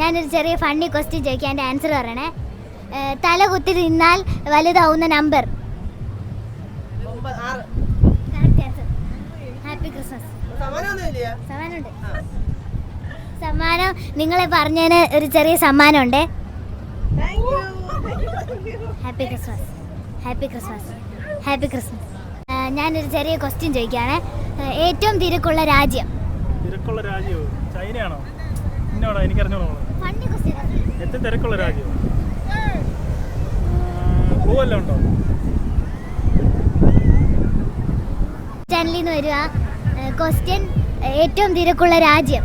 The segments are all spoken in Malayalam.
ഞാനൊരു ചെറിയ ഫണ്ണി ക്വസ്റ്റ്യൻ ചോദിക്കാം, എൻ്റെ ആൻസർ പറയണേ. തല കുത്തി നിന്നാൽ വലുതാവുന്ന നമ്പർ. Happy Christmas. സമ്മാനമുണ്ട്. സമ്മാനം നിങ്ങളെ പറഞ്ഞതിന് ഒരു ചെറിയ സമ്മാനമുണ്ട്. Happy Christmas. Happy Christmas. Happy Christmas. ഞാനൊരു ചെറിയ ക്വസ്റ്റ്യൻ ചോദിക്കുകയാണ്. ഏറ്റവും തിരക്കുള്ള രാജ്യം. തിരക്കുള്ള രാജ്യമോ? ചൈനയാണോ? ഇന്നോടാ എനിക്കറിഞ്ഞോളൂ. Funny question. ഏറ്റവും തിരക്കുള്ള രാജ്യം പൂവല്ലോ ഉണ്ടോ? ചാനലിൽ നിന്ന് വരിക ക്വസ്റ്റ്യൻ. ഏറ്റവും തിരക്കുള്ള രാജ്യം.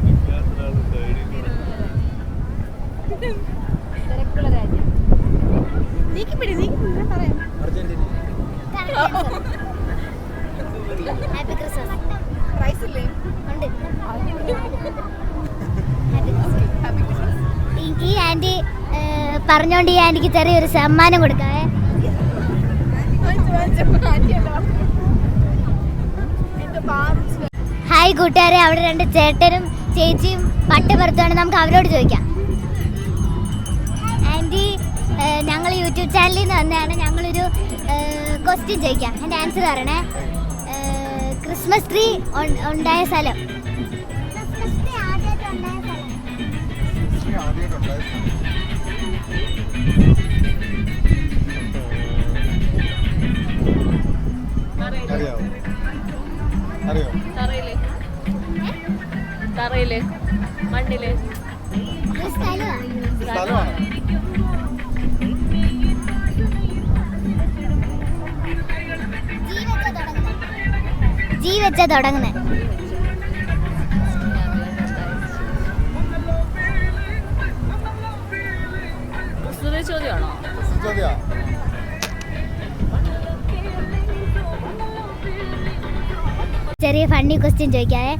Happy Christmas. പ്രൈസ് ഇല്ലേ? ഉണ്ട്. ഈ ആൻറ്റി പറഞ്ഞോണ്ട് ഈ ആൻറ്റിക്ക് ചെറിയൊരു സമ്മാനം കൊടുക്കാവേ. ഹായ് കൂട്ടുകാരെ, അവിടെ രണ്ട് ചേട്ടനും ചേച്ചിയും പട്ടുപുറത്താണ്. നമുക്ക് അവരോട് ചോദിക്കാം. ആൻറ്റി, ഞങ്ങൾ യൂട്യൂബ് ചാനലിൽ നിന്ന് വന്നതാണ്. ഞങ്ങളൊരു ക്വസ്റ്റ്യൻ ചോദിക്കാം, എൻ്റെ ആൻസർ പറയണേ. ക്രിസ്മസ് ട്രീ ഉണ്ടായ സ്ഥലം. തറയില് മണ്ണില് ജി വെച്ച തുടങ്ങുന്നത്. ചോദ്യമാണോ? ചെറിയ ഫണ്ണി ക്വസ്റ്റ്യൻ ചോദിക്കാവേ.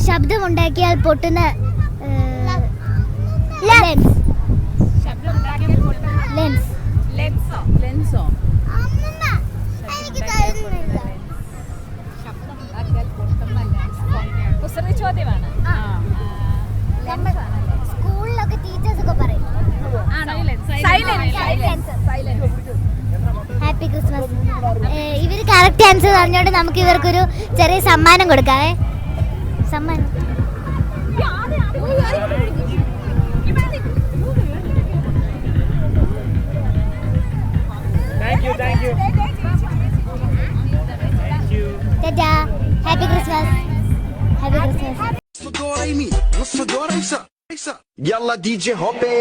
ശബ്ദമുണ്ടാക്കിയാൽ പൊട്ടുന്ന ലെൻസ്. ലെൻസോ? ചോദ്യമാണ്. സ്കൂളിലൊക്കെ ടീച്ചേഴ്സ് ഒക്കെ പറയും. Happy Christmas. ഇവർ കറക്റ്റ് ആൻസർ പറഞ്ഞോണ്ട് നമുക്ക് ഇവർക്കൊരു ചെറിയ സമ്മാനം കൊടുക്കാവേ. സമ്മാനം. Tata. Happy Christmas. Happy Christmas. يلا دي جي هوبي